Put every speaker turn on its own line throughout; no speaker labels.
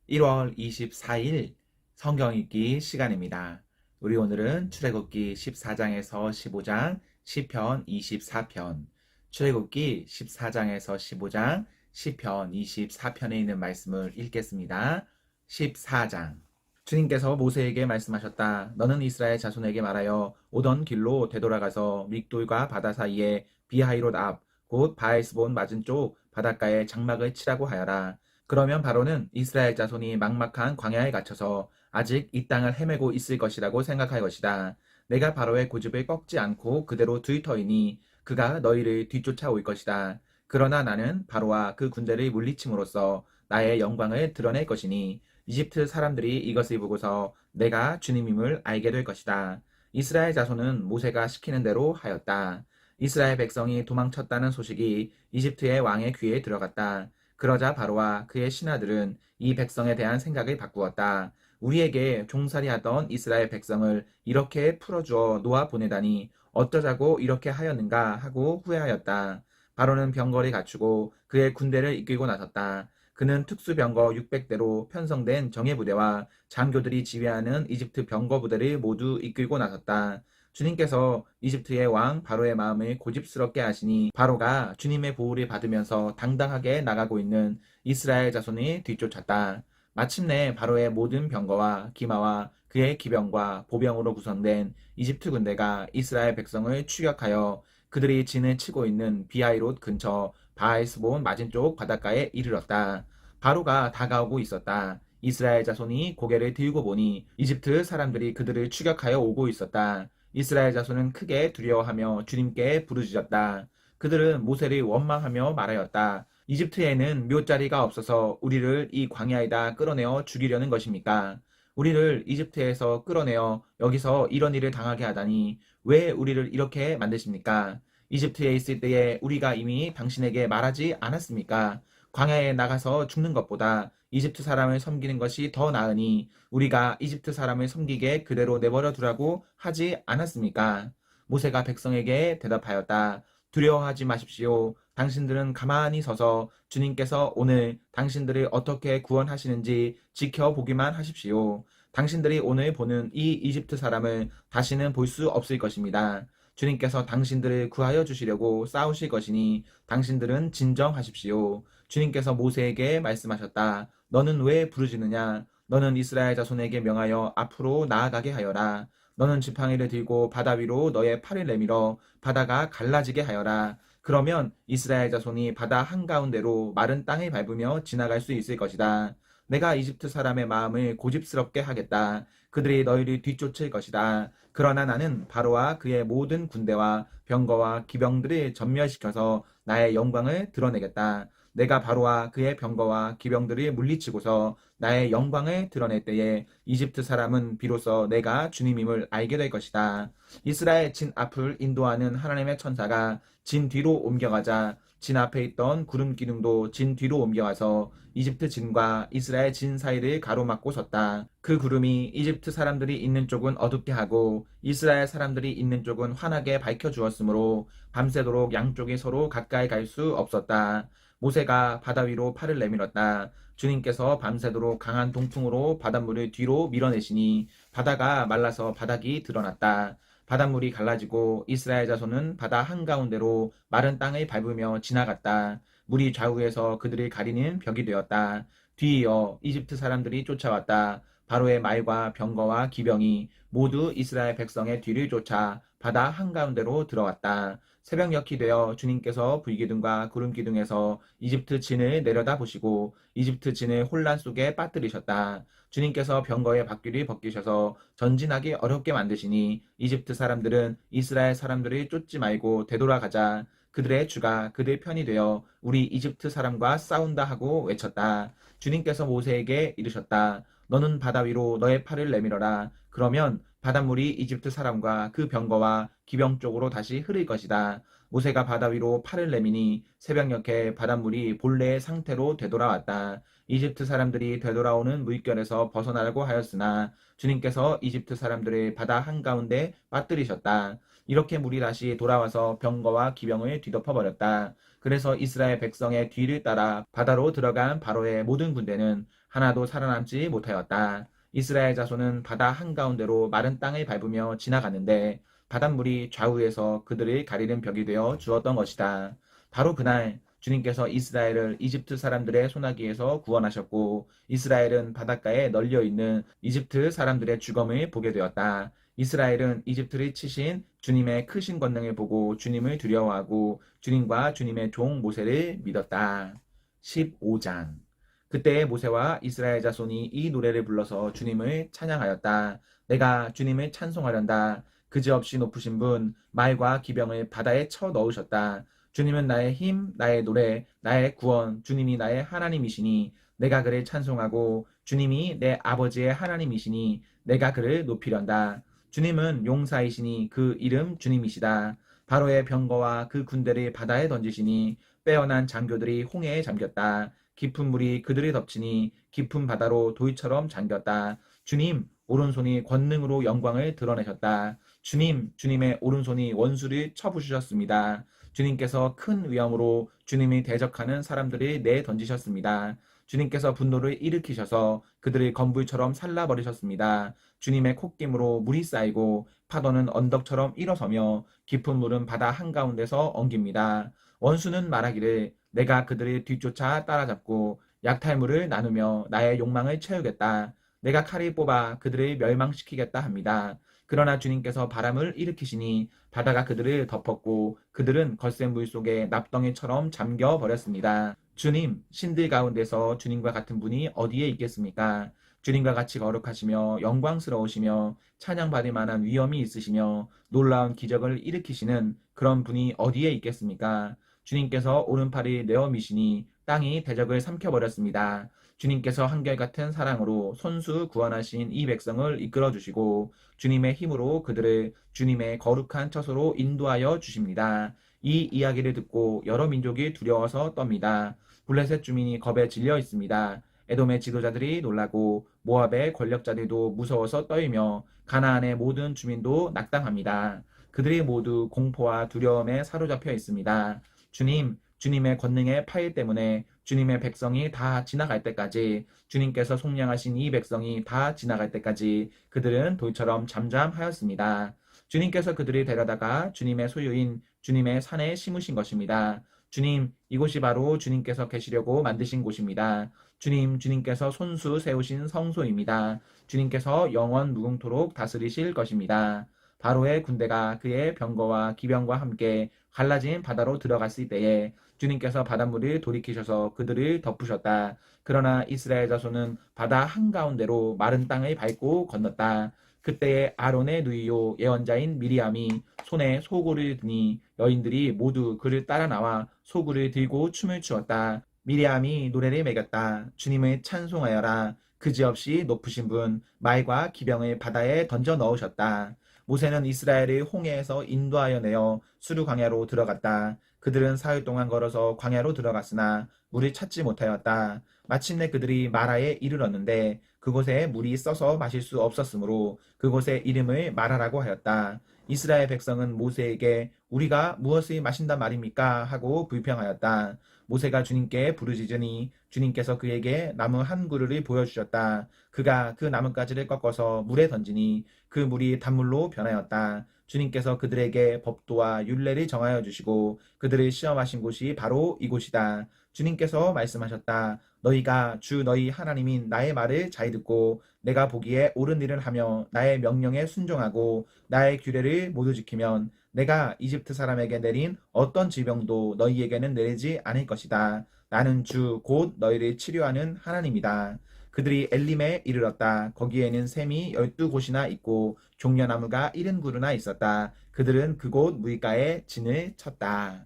1월 24일 성경 읽기 시간입니다. 우리 오늘은 출애굽기 14장에서 15장, 시편 24편, 출애굽기 14장에서 15장, 시편 24편에 있는 말씀을 읽겠습니다. 14장. 주님께서 모세에게 말씀하셨다. 너는 이스라엘 자손에게 말하여 오던 길로 되돌아가서 믹돌과 바다 사이에 비하이롯 앞, 곧 바에스본 맞은 쪽 바닷가에 장막을 치라고 하여라. 그러면 바로는 이스라엘 자손이 막막한 광야에 갇혀서 아직 이 땅을 헤매고 있을 것이라고 생각할 것이다. 내가 바로의 고집을 꺾지 않고 그대로 둘 터이니 그가 너희를 뒤쫓아올 것이다. 그러나 나는 바로와 그 군대를 물리침으로써 나의 영광을 드러낼 것이니 이집트 사람들이 이것을 보고서 내가 주님임을 알게 될 것이다. 이스라엘 자손은 모세가 시키는 대로 하였다. 이스라엘 백성이 도망쳤다는 소식이 이집트의 왕의 귀에 들어갔다. 그러자 바로와 그의 신하들은 이 백성에 대한 생각을 바꾸었다. 우리에게 종살이하던 이스라엘 백성을 이렇게 풀어주어 놓아 보내다니 어쩌자고 이렇게 하였는가 하고 후회하였다. 바로는 병거를 갖추고 그의 군대를 이끌고 나섰다. 그는 특수병거 600대로 편성된 정예부대와 장교들이 지휘하는 이집트 병거 부대를 모두 이끌고 나섰다. 주님께서 이집트의 왕 바로의 마음을 고집스럽게 하시니 바로가 주님의 보호를 받으면서 당당하게 나가고 있는 이스라엘 자손을 뒤쫓았다. 마침내 바로의 모든 병거와 기마와 그의 기병과 보병으로 구성된 이집트 군대가 이스라엘 백성을 추격하여 그들이 진을 치고 있는 비하이롯 근처 바에스본 맞은쪽 바닷가에 이르렀다. 바로가 다가오고 있었다. 이스라엘 자손이 고개를 들고 보니 이집트 사람들이 그들을 추격하여 오고 있었다. 이스라엘 자손은 크게 두려워하며 주님께 부르짖었다. 그들은 모세를 원망하며 말하였다. 이집트에는 묘자리가 없어서 우리를 이 광야에다 끌어내어 죽이려는 것입니까? 우리를 이집트에서 끌어내어 여기서 이런 일을 당하게 하다니 왜 우리를 이렇게 만드십니까? 이집트에 있을 때에 우리가 이미 당신에게 말하지 않았습니까? 광야에 나가서 죽는 것보다 이집트 사람을 섬기는 것이 더 나으니 우리가 이집트 사람을 섬기게 그대로 내버려 두라고 하지 않았습니까? 모세가 백성에게 대답하였다. 두려워하지 마십시오. 당신들은 가만히 서서 주님께서 오늘 당신들을 어떻게 구원하시는지 지켜보기만 하십시오. 당신들이 오늘 보는 이 이집트 사람을 다시는 볼 수 없을 것입니다. 주님께서 당신들을 구하여 주시려고 싸우실 것이니 당신들은 진정하십시오. 주님께서 모세에게 말씀하셨다. 너는 왜 부르짖느냐? 너는 이스라엘 자손에게 명하여 앞으로 나아가게 하여라. 너는 지팡이를 들고 바다 위로 너의 팔을 내밀어 바다가 갈라지게 하여라. 그러면 이스라엘 자손이 바다 한가운데로 마른 땅을 밟으며 지나갈 수 있을 것이다. 내가 이집트 사람의 마음을 고집스럽게 하겠다. 그들이 너희를 뒤쫓을 것이다. 그러나 나는 바로와 그의 모든 군대와 병거와 기병들을 전멸시켜서 나의 영광을 드러내겠다. 내가 바로와 그의 병거와 기병들을 물리치고서 나의 영광을 드러낼 때에 이집트 사람은 비로소 내가 주님임을 알게 될 것이다. 이스라엘 진 앞을 인도하는 하나님의 천사가 진 뒤로 옮겨가자 진 앞에 있던 구름 기둥도 진 뒤로 옮겨와서 이집트 진과 이스라엘 진 사이를 가로막고 섰다. 그 구름이 이집트 사람들이 있는 쪽은 어둡게 하고 이스라엘 사람들이 있는 쪽은 환하게 밝혀주었으므로 밤새도록 양쪽이 서로 가까이 갈 수 없었다. 모세가 바다 위로 팔을 내밀었다. 주님께서 밤새도록 강한 동풍으로 바닷물을 뒤로 밀어내시니 바다가 말라서 바닥이 드러났다. 바닷물이 갈라지고 이스라엘 자손은 바다 한가운데로 마른 땅을 밟으며 지나갔다. 물이 좌우에서 그들을 가리는 벽이 되었다. 뒤이어 이집트 사람들이 쫓아왔다. 바로의 말과 병거와 기병이 모두 이스라엘 백성의 뒤를 쫓아 바다 한가운데로 들어왔다. 새벽녘이 되어 주님께서 불기둥과 구름기둥에서 이집트 진을 내려다보시고 이집트 진을 혼란 속에 빠뜨리셨다. 주님께서 병거의 바퀴를 벗기셔서 전진하기 어렵게 만드시니 이집트 사람들은 이스라엘 사람들을 쫓지 말고 되돌아가자. 그들의 주가 그들 편이 되어 우리 이집트 사람과 싸운다 하고 외쳤다. 주님께서 모세에게 이르셨다. 너는 바다 위로 너의 팔을 내밀어라. 그러면 바닷물이 이집트 사람과 그 병거와 기병 쪽으로 다시 흐를 것이다. 모세가 바다 위로 팔을 내미니 새벽녘에 바닷물이 본래의 상태로 되돌아왔다. 이집트 사람들이 되돌아오는 물결에서 벗어나려고 하였으나 주님께서 이집트 사람들을 바다 한가운데 빠뜨리셨다. 이렇게 물이 다시 돌아와서 병거와 기병을 뒤덮어 버렸다. 그래서 이스라엘 백성의 뒤를 따라 바다로 들어간 바로의 모든 군대는 하나도 살아남지 못하였다. 이스라엘 자손은 바다 한가운데로 마른 땅을 밟으며 지나갔는데 바닷물이 좌우에서 그들을 가리는 벽이 되어 주었던 것이다. 바로 그날 주님께서 이스라엘을 이집트 사람들의 손아귀에서 구원하셨고 이스라엘은 바닷가에 널려 있는 이집트 사람들의 죽음을 보게 되었다. 이스라엘은 이집트를 치신 주님의 크신 권능을 보고 주님을 두려워하고 주님과 주님의 종 모세를 믿었다. 15장. 그때 모세와 이스라엘 자손이 이 노래를 불러서 주님을 찬양하였다. 내가 주님을 찬송하련다. 그지없이 높으신 분 말과 기병을 바다에 쳐 넣으셨다. 주님은 나의 힘, 나의 노래, 나의 구원, 주님이 나의 하나님이시니 내가 그를 찬송하고 주님이 내 아버지의 하나님이시니 내가 그를 높이련다. 주님은 용사이시니 그 이름 주님이시다. 바로의 병거와 그 군대를 바다에 던지시니 빼어난 장교들이 홍해에 잠겼다. 깊은 물이 그들을 덮치니 깊은 바다로 돌처럼 잠겼다. 주님, 오른손이 권능으로 영광을 드러내셨다. 주님, 주님의 오른손이 원수를 쳐부수셨습니다. 주님께서 큰 위엄으로 주님이 대적하는 사람들을 내던지셨습니다. 주님께서 분노를 일으키셔서 그들을 건불처럼 살라버리셨습니다. 주님의 콧김으로 물이 쌓이고 파도는 언덕처럼 일어서며 깊은 물은 바다 한가운데서 엉깁니다. 원수는 말하기를 내가 그들을 뒤쫓아 따라잡고 약탈물을 나누며 나의 욕망을 채우겠다. 내가 칼을 뽑아 그들을 멸망시키겠다 합니다. 그러나 주님께서 바람을 일으키시니 바다가 그들을 덮었고 그들은 거센 물 속에 납덩이처럼 잠겨 버렸습니다. 주님, 신들 가운데서 주님과 같은 분이 어디에 있겠습니까? 주님과 같이 거룩하시며 영광스러우시며 찬양받을 만한 위엄이 있으시며 놀라운 기적을 일으키시는 그런 분이 어디에 있겠습니까? 주님께서 오른팔이 내어 미시니 땅이 대적을 삼켜버렸습니다. 주님께서 한결같은 사랑으로 손수 구원하신 이 백성을 이끌어 주시고 주님의 힘으로 그들을 주님의 거룩한 처소로 인도하여 주십니다. 이 이야기를 듣고 여러 민족이 두려워서 떱니다. 블레셋 주민이 겁에 질려 있습니다. 에돔의 지도자들이 놀라고 모압의 권력자들도 무서워서 떨며 가나안의 모든 주민도 낙담합니다. 그들이 모두 공포와 두려움에 사로잡혀 있습니다. 주님, 주님의 권능의 파일 때문에 주님의 백성이 다 지나갈 때까지 주님께서 속량하신 이 백성이 다 지나갈 때까지 그들은 돌처럼 잠잠하였습니다. 주님께서 그들을 데려다가 주님의 소유인 주님의 산에 심으신 것입니다. 주님, 이곳이 바로 주님께서 계시려고 만드신 곳입니다. 주님, 주님께서 손수 세우신 성소입니다. 주님께서 영원 무궁토록 다스리실 것입니다. 바로의 군대가 그의 병거와 기병과 함께 갈라진 바다로 들어갔을 때에 주님께서 바닷물을 돌이키셔서 그들을 덮으셨다. 그러나 이스라엘 자손은 바다 한가운데로 마른 땅을 밟고 건넜다. 그때에 아론의 누이요 예언자인 미리암이 손에 소고를 드니 여인들이 모두 그를 따라 나와 소구를 들고 춤을 추었다. 미리암이 노래를 매겼다. 주님을 찬송하여라. 그지없이 높으신 분 말과 기병을 바다에 던져 넣으셨다. 모세는 이스라엘을 홍해에서 인도하여 내어 수르 광야로 들어갔다. 그들은 사흘 동안 걸어서 광야로 들어갔으나 물을 찾지 못하였다. 마침내 그들이 마라에 이르렀는데 그곳에 물이 써서 마실 수 없었으므로 그곳의 이름을 마라라고 하였다. 이스라엘 백성은 모세에게 우리가 무엇을 마신단 말입니까? 하고 불평하였다. 모세가 주님께 부르짖으니 주님께서 그에게 나무 한 그루를 보여주셨다. 그가 그 나뭇가지를 꺾어서 물에 던지니 그 물이 단물로 변하였다. 주님께서 그들에게 법도와 율례를 정하여 주시고 그들을 시험하신 곳이 바로 이곳이다. 주님께서 말씀하셨다. 너희가 주 너희 하나님인 나의 말을 잘 듣고 내가 보기에 옳은 일을 하며 나의 명령에 순종하고 나의 규례를 모두 지키면 내가 이집트 사람에게 내린 어떤 질병도 너희에게는 내리지 않을 것이다. 나는 주 곧 너희를 치료하는 하나님이다. 그들이 엘림에 이르렀다. 거기에는 샘이 12곳이나 있고 종려나무가 70그루나 있었다. 그들은 그곳 물가에 진을 쳤다.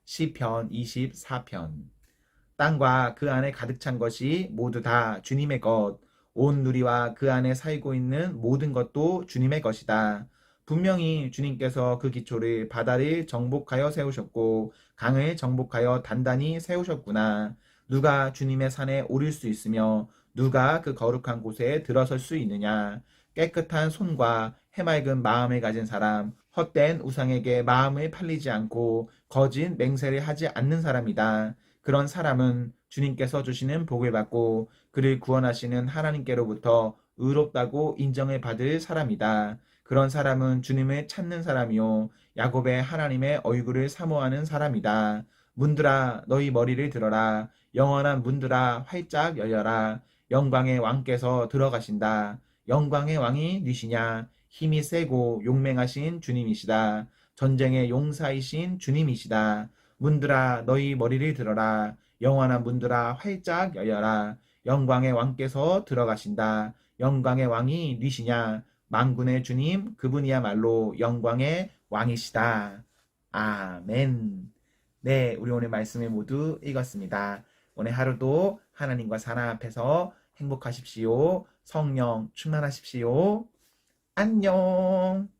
시편 24편. 땅과 그 안에 가득 찬 것이 모두 다 주님의 것, 온 누리와 그 안에 살고 있는 모든 것도 주님의 것이다. 분명히 주님께서 그 기초를 바다를 정복하여 세우셨고 강을 정복하여 단단히 세우셨구나. 누가 주님의 산에 오를 수 있으며 누가 그 거룩한 곳에 들어설 수 있느냐. 깨끗한 손과 해맑은 마음을 가진 사람, 헛된 우상에게 마음을 팔리지 않고 거짓 맹세를 하지 않는 사람이다. 그런 사람은 주님께서 주시는 복을 받고 그를 구원하시는 하나님께로부터 의롭다고 인정을 받을 사람이다. 그런 사람은 주님을 찾는 사람이요 야곱의 하나님의 얼굴을 사모하는 사람이다. 문들아 너희 머리를 들어라. 영원한 문들아 활짝 열려라. 영광의 왕께서 들어가신다. 영광의 왕이 누시냐? 힘이 세고 용맹하신 주님이시다. 전쟁의 용사이신 주님이시다. 문들아 너희 머리를 들어라. 영원한 문들아 활짝 열려라. 영광의 왕께서 들어가신다. 영광의 왕이 누시냐? 만군의 주님 그분이야말로 영광의 왕이시다. 아멘. 네, 우리 오늘 말씀을 모두 읽었습니다. 오늘 하루도 하나님과 사랑 앞에서 행복하십시오. 성령 충만하십시오. 안녕.